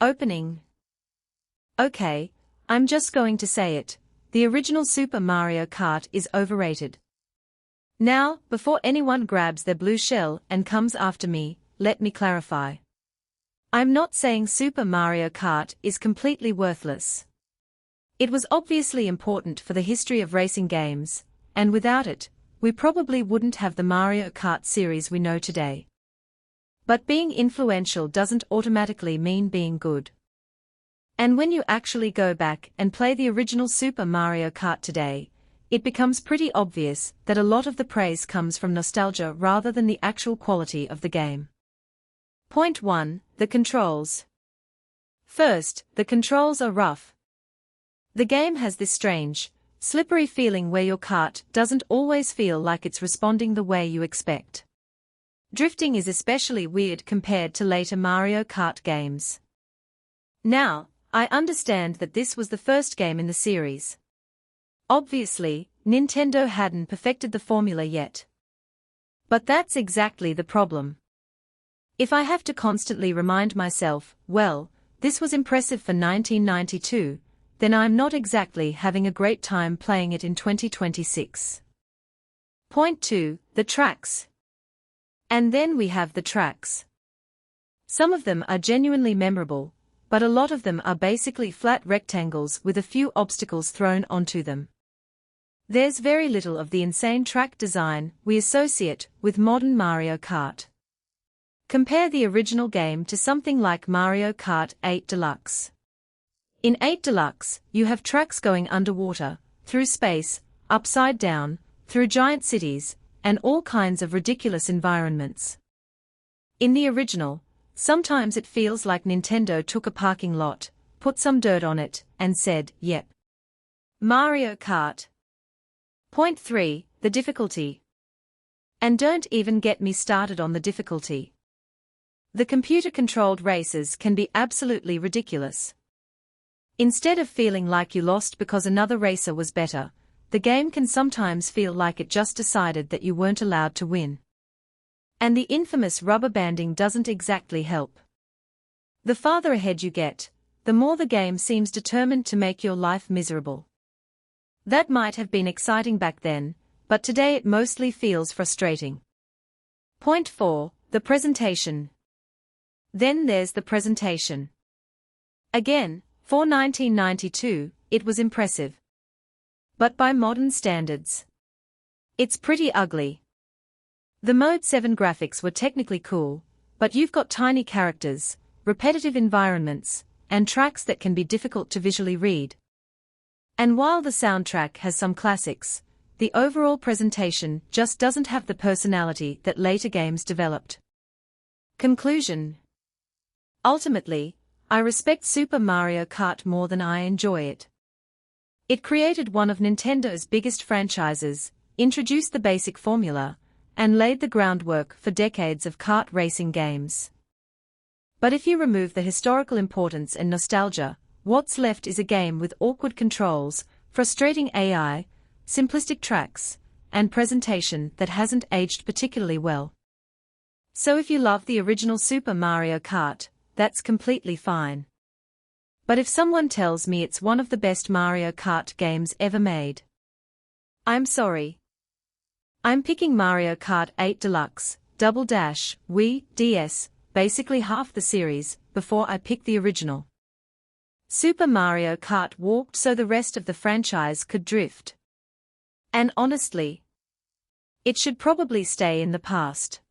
Opening. Okay, I'm just going to say it. The original Super Mario Kart is overrated. Now, before anyone grabs their blue shell and comes after me, let me clarify. I'm not saying Super Mario Kart is completely worthless. It was obviously important for the history of racing games, and without it, we probably wouldn't have the Mario Kart series we know today. But being influential doesn't automatically mean being good. And when you actually go back and play the original Super Mario Kart today, it becomes pretty obvious that a lot of the praise comes from nostalgia rather than the actual quality of the game. Point 1. The controls. First, the controls are rough. The game has this strange, slippery feeling where your kart doesn't always feel like it's responding the way you expect. Drifting is especially weird compared to later Mario Kart games. Now, I understand that this was the first game in the series. Obviously, Nintendo hadn't perfected the formula yet. But that's exactly the problem. If I have to constantly remind myself, well, this was impressive for 1992, then I'm not exactly having a great time playing it in 2026. Point 2. The tracks. And then we have the tracks. Some of them are genuinely memorable, but a lot of them are basically flat rectangles with a few obstacles thrown onto them. There's very little of the insane track design we associate with modern Mario Kart. Compare the original game to something like Mario Kart 8 Deluxe. In 8 Deluxe, you have tracks going underwater, through space, upside down, through giant cities, and all kinds of ridiculous environments. In the original, sometimes it feels like Nintendo took a parking lot, put some dirt on it, and said, yep. Mario Kart. Point 3. The difficulty. And don't even get me started on the difficulty. The computer-controlled races can be absolutely ridiculous. Instead of feeling like you lost because another racer was better, the game can sometimes feel like it just decided that you weren't allowed to win. And the infamous rubber banding doesn't exactly help. The farther ahead you get, the more the game seems determined to make your life miserable. That might have been exciting back then, but today it mostly feels frustrating. Point 4. The presentation. Then there's the presentation. Again, for 1992, it was impressive. But by modern standards, it's pretty ugly. The Mode 7 graphics were technically cool, but you've got tiny characters, repetitive environments, and tracks that can be difficult to visually read. And while the soundtrack has some classics, the overall presentation just doesn't have the personality that later games developed. Conclusion. Ultimately, I respect Super Mario Kart more than I enjoy it. It created one of Nintendo's biggest franchises, introduced the basic formula, and laid the groundwork for decades of kart racing games. But if you remove the historical importance and nostalgia, what's left is a game with awkward controls, frustrating AI, simplistic tracks, and presentation that hasn't aged particularly well. So if you love the original Super Mario Kart, that's completely fine. But if someone tells me it's one of the best Mario Kart games ever made, I'm sorry. I'm picking Mario Kart 8 Deluxe, Double Dash, Wii, DS, basically half the series, before I pick the original. Super Mario Kart walked so the rest of the franchise could drift. And honestly, it should probably stay in the past.